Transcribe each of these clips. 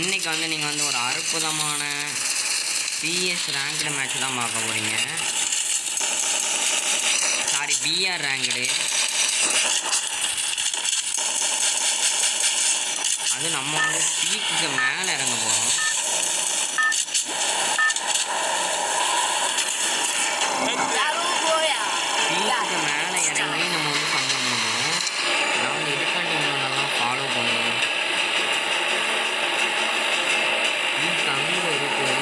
இன்றைக்கி வந்து நீங்கள் வந்து ஒரு அற்புதமான பிஎஸ் ரேங்க்டு மேட்ச் தான் பார்க்க போகிறீங்க. Sorry, PR ranked. அது நம்ம வந்து பீக்குக்கு மேலே இறங்க போகிறோம். பீக்குக்கு மேலே இறங்கி நம்ம வந்து பண்ண போகிறோம். நான் வந்து இதுக்காண்டி நல்லா ஃபாலோ பண்ணுவோம். பீக் அங்கே இருக்குது.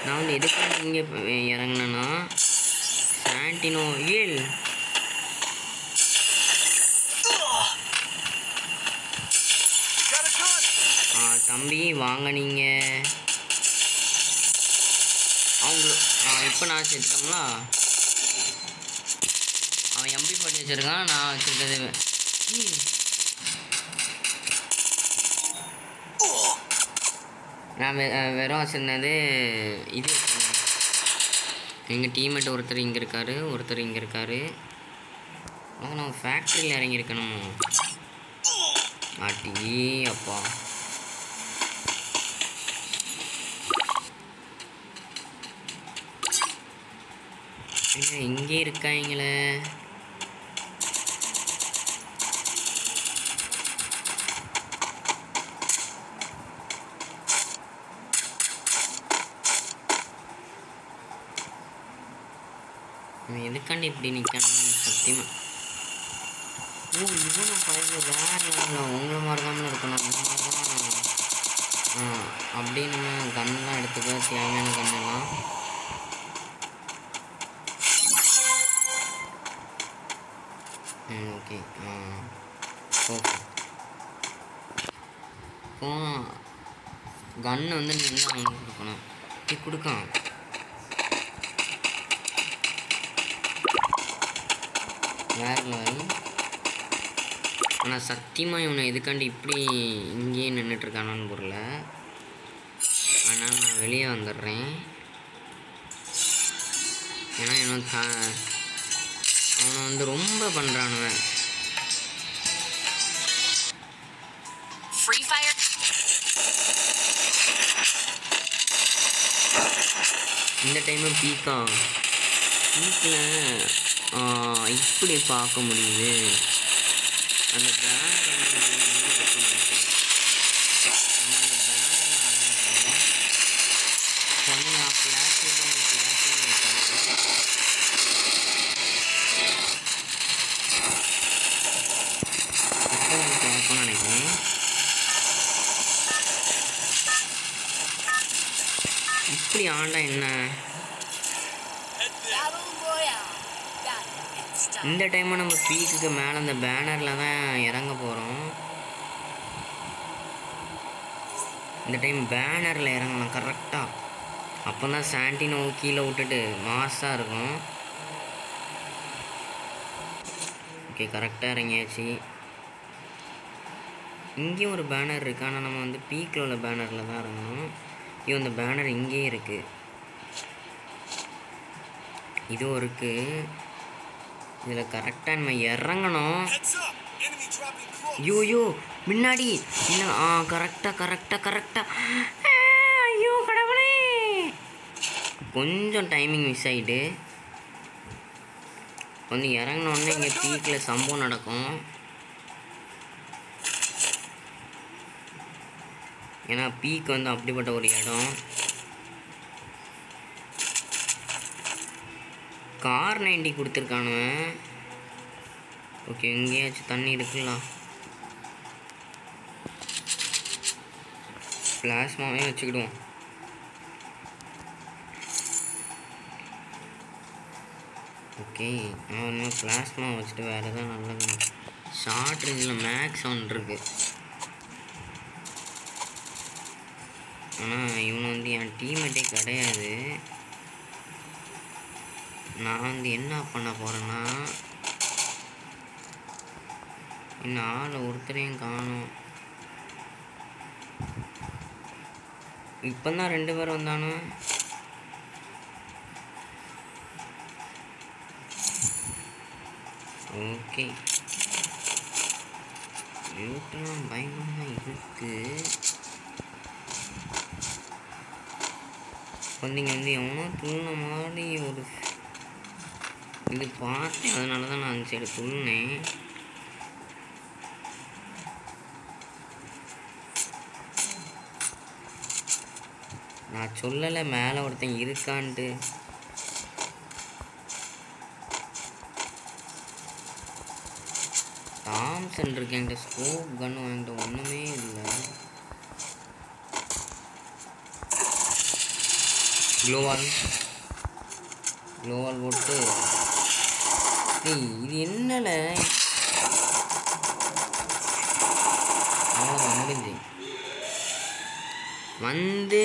நான் வந்து எதுக்காக இங்கே இறங்கினேன்னா சாண்டினோ ஹில். தம்பி வாங்க நீங்கள் அவங்கள இப்போ நான் வச்சுருக்கோம்ல, அவன் எம்பி போட்டு வச்சுருக்கான், நான் வச்சுருக்கிறது நான் வெறும் வச்சுருந்தது இது. எங்கள் டீம்மேட் ஒருத்தர் இங்கே இருக்கார், ஒருத்தர் இங்கே இருக்கார். ஆனால் நம்ம ஃபேக்ட்ரியில் இறங்கியிருக்கணும். ஆட்டி அப்பா, இங்கே இருக்காங்களே. எதுக்காண்டி இப்படி நிற்கணும் சத்தியமாக. இவனும் பழகு வேறு லெவலில் உங்களை மாதிரி தான் இருக்கணும். இந்த மாதிரி தான் அப்படி நம்ம கன்னெலாம் எடுத்துக்க தேவையான கன்னெல்லாம். Okay okay. இப்போ கன்னு வந்து நீ வந்து அவனுக்கு கொடுக்கணும். இப்படி கொடுக்கான் வேறு லெவல். ஆனால் சத்தியமாக இவனை எதுக்காண்டி இப்படி இங்கேயே நின்றுட்டுருக்கானான்னு பொருள். அதனால் நான் வெளியே வந்துடுறேன். ஏன்னா அவனை வந்து ரொம்ப பண்ணுறானுவன். இந்த டைமும் பீக்கில் இப்படி பார்க்க முடியுது. அந்த பேனர் நினைக்கிறேன். இப்படி ஆண்டா என்ன இந்த டைமும் நம்ம பீக்குக்கு மேலே அந்த பேனரில் தான் இறங்க போகிறோம். இந்த டைம் பேனரில் இறங்கலாம் கரெக்டாக. அப்போ தான் சாண்டினோ கீழே விட்டுட்டு மாஸாக இருக்கும். ஓகே, கரெக்டாக இறங்கியாச்சு. இங்கேயும் ஒரு பேனர் இருக்குது, ஆனால் நம்ம வந்து பீக்கில் உள்ள பேனரில் தான் இறங்கணும். ஐயோ, இந்த பேனர் இங்கேயே இருக்குது. இதுவும் இருக்குது. இதில் கரெக்டாக நம்ம இறங்கணும். ஐயோ முன்னாடி இன்னும் கரெக்டாக. ஐயோ கடவுளே, கொஞ்சம் டைமிங் மிஸ் ஆகிட்டு. வந்து இறங்கினோடனே இங்கே பீக்கில் சம்பவம் நடக்கும். ஏன்னா பீக் வந்து அப்படிப்பட்ட ஒரு இடம். கார் 90 கொடுத்துருக்கானுவன். ஓகே, எங்கேயாச்சும் தண்ணி இருக்குல்ல. பிளாஸ்மாவே வச்சுக்கிடுவோம். ஓகே, இன்னும் பிளாஸ்மா வச்சுட்டு வேறு எதாவது நல்லது. ஷார்ட் ரேஞ்சில் மேக்ஸ் ஒன்று இருக்குது. ஆனால் இவன் வந்து என் டீம்மேட்டே கிடையாது. நான் வந்து என்ன பண்ண போகிறேன்னா, இன்னும் ஆளை ஒருத்தரையும் காணும். இப்போ தான் 2 பேர் வந்தானு. ஓகே, லூட்டெல்லாம் பயங்கரமாக இருக்குது. வந்தீங்க வந்து எவனோ துள்ளின மாதிரி ஒரு இது பார்த்தேன். அதனால தான் நான் அந்த சைடு துள்ளினேன். நான் சொல்லலை மேலே ஒருத்தன் இருக்கான்ட்டு. தாம்சன் இருக்கு என்கிட்ட, ஸ்கோப் கன்னு என்கிட்ட ஒன்றுமே இல்லை. க்ளோவால் போட்டு இது என்னல அவ்வளோதான் முடிஞ்சு. வந்து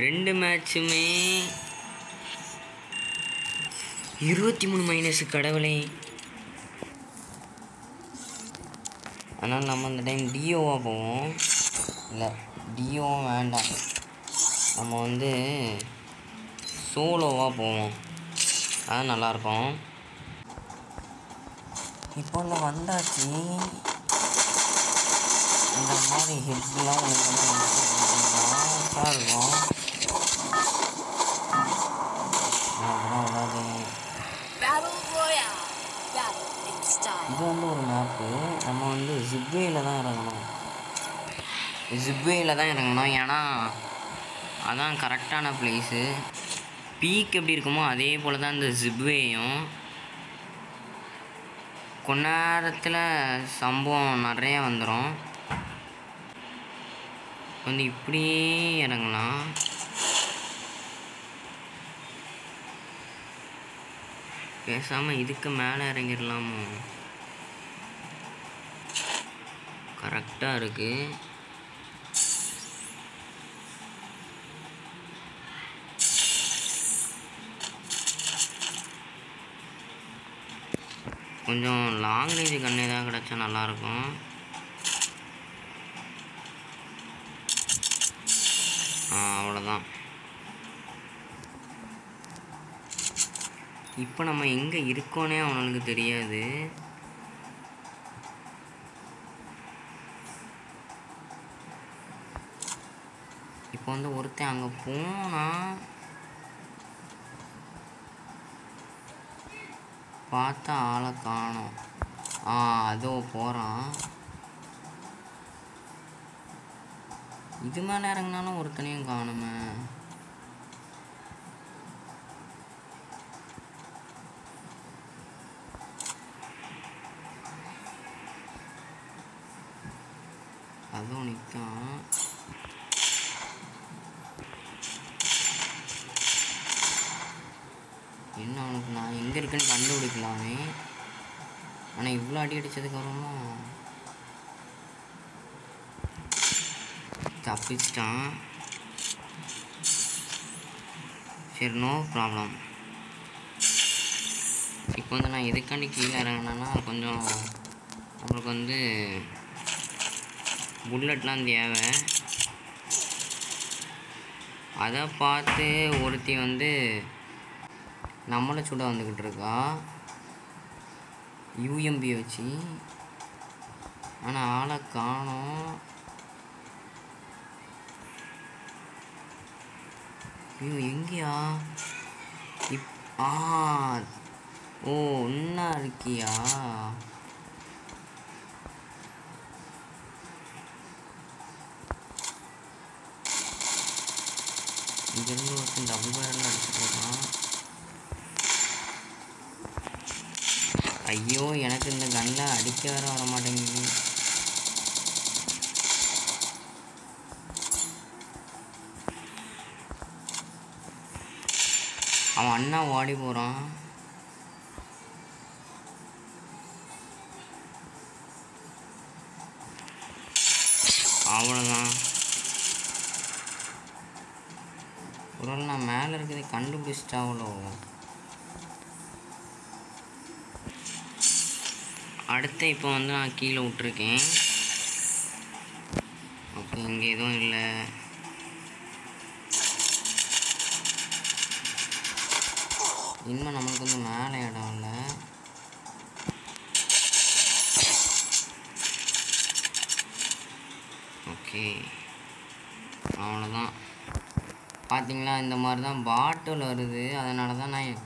2 மேட்சுமே 23 - கடவுளே. அதனால் நம்ம இந்த டைம் டிஓவாக போவோம். இல்லை, டிஓவும் வேண்டாம், நம்ம வந்து சோலோவாக போவோம். அது நல்லாயிருக்கும். இப்போ வந்து வந்தாச்சு. இந்த மாதிரி ஹெட்லாம் உங்களுக்கு இருக்கும். அப்புறம் அதாவது இது வந்து ஒரு மேப்பு. நம்ம வந்து ஜிப்வேயில் தான் இறங்கணும். ஏன்னா அதான் கரெக்டான பிளேஸு. பீக் எப்படி இருக்குமோ அதே போல் தான் இந்த ஜிப்வேயும். கொஞ்ச நேரத்தில் சம்பவம் நிறையா வந்துடும். வந்து இப்படியே இறங்கலாம். பேசாமல் இதுக்கு மேலே இறங்கிடலாமோ? கரெக்டாக இருக்குது. கொஞ்சம் லாங் ரேஞ்சு கன்று ஏதாவது கிடச்சா நல்லாயிருக்கும். அவ்வளோதான். இப்போ நம்ம எங்கே இருக்கோன்னே அவனுக்கு தெரியாது. இப்போ வந்து ஒருத்தன் அங்கே போனால் பார்த்தா ஆளை காணோம். அதோ போகிறான். இது மேலே இறங்கினாலும் ஒருத்தனையும் காணுமே. அதுவும் நிற்கான். என்ன அவனுக்கு நான் எங்கே இருக்குன்னு கண்டுபிடிக்கலாமே. ஆனால் இவ்வளோ அடி அடித்ததுக்கப்புறமா தப்பிச்சிட்டான். சரி, நோ ப்ராப்ளம். இப்போ வந்து நான் எதுக்காண்டி கீழே இறங்கினேன்னா, கொஞ்சம் நம்மளுக்கு வந்து புல்லட்லாம் தேவை. அதை பார்த்து ஒருத்தி வந்து நம்மளை சுட வந்துக்கிட்டு இருக்கா யூஎம்பி வச்சு. ஆனால் ஆளை காணோம். ஐயோ, எங்கேயா? ஒன்றா இருக்கியா? இங்கேருந்து ஒருத்தன் டபுள் பேரில் அடிச்சுட்டு இருக்கான். ஐயோ, எனக்கு இந்த கன்னில் அடிக்க வேற வர மாட்டேங்குது. அவன் அண்ணா ஓடி போகிறான். அவ்வளோதான். ஒருவேளை நான் மேலே இருக்கிறதை கண்டுபிடிச்சிட்டாவளோ. அடுத்து இப்போ வந்து நான் கீழே விட்டுருக்கேன். ஓகே, இங்கே எதுவும் இல்லை. இன்னும் நம்மளுக்கு வந்து மேலே இடம் இல்லை. ஓகே, அவ்வளோதான். பார்த்தீங்களா, இந்த மாதிரி தான் பாட்டில் வருது. அதனால தான் நான்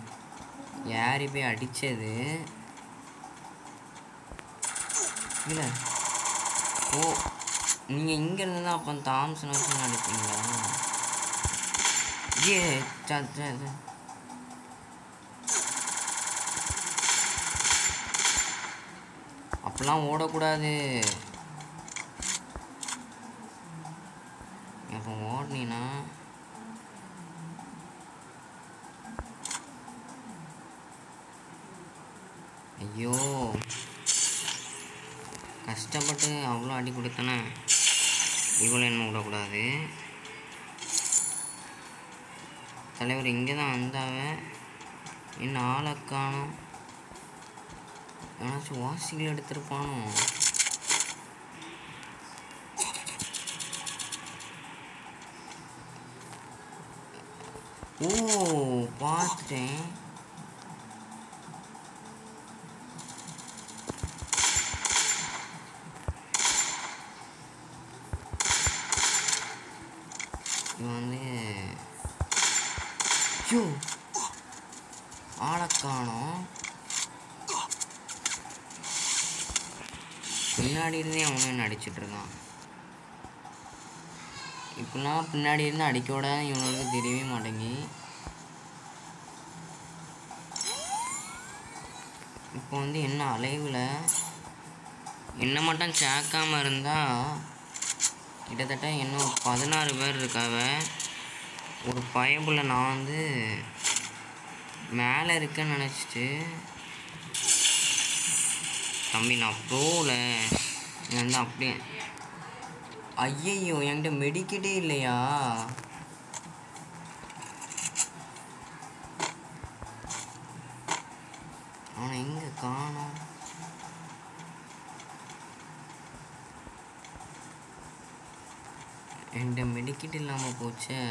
ஏறி போய் அடித்தது. இல்லை, ஓ, நீங்கள் இங்கேருந்து தான் அப்போ தாம்சன் வச்சு அடிப்பீங்களா? ஏ அப்பெல்லாம் ஓடக்கூடாது. அப்போ ஓடினீன்னா ஐயோ, கஷ்டப்பட்டு அவ்வளோ அடி கொடுத்தனே, இவ்வளோ என்ன விடக்கூடாது. தலைவர் இங்கே தான் வந்தாவ, என்ன ஆளை காணோம். ஏன்னாச்சும் வாசிகள் எடுத்துருப்பானோ. ஓ, பார்த்துட்டேன். இவன் வந்து ஐயோ ஆளை காணோம். பின்னாடி இருந்தே அவனும் என்ன அடிச்சுட்டு இருக்கான். இப்பெல்லாம் பின்னாடி இருந்து அடிக்க விட இவனுக்கு தெரியவே மாட்டேங்கி. இப்போ வந்து என்ன அலைவில் என்ன மட்டும் சேர்க்காமல் இருந்தால் கிட்டத்தட்ட இன்னும் 16 பேர் இருக்காவ. ஒரு பயபுள்ள நான் வந்து மேலே இருக்கேன்னு நினச்சிட்டு, தம்பி நான் ப்ரோவில் வந்து அப்படியே ஐயையோ என்கிட்ட மெடிக்கிட்டே இல்லையா? அவனை எங்கே காணோம்? என்கிட்ட மெடிக்கிட் இல்லாமல் போச்சே.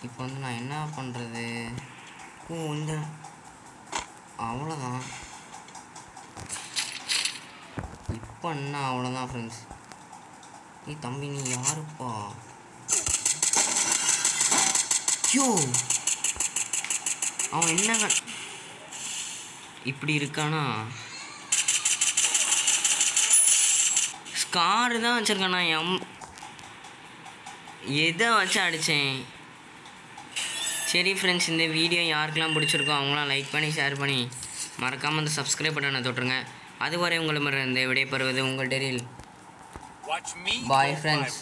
இப்போ வந்து நான் என்ன பண்ணுறது? ஓ, இந்த அவ்வளோதான். இப்போ என்ன அவ்வளோதான் ஃப்ரெண்ட்ஸ். நீ தம்பி நீ யாருப்பா? ஐயோ, அவன் என்ன இப்படி இருக்கானா? ஸ்காரு தான் வச்சுருக்கானா? எதை வச்சு அடித்தேன்? சரி ஃப்ரெண்ட்ஸ், இந்த வீடியோ யாருக்கெல்லாம் பிடிச்சிருக்கோ அவங்களாம் லைக் பண்ணி ஷேர் பண்ணி மறக்காமல் அந்த சப்ஸ்கிரைப் பட்டனை தொட்டுருங்க. அதுவரை உங்களிடமிருந்து விடைபெறுவது உங்கள் டெரில். Bye friends.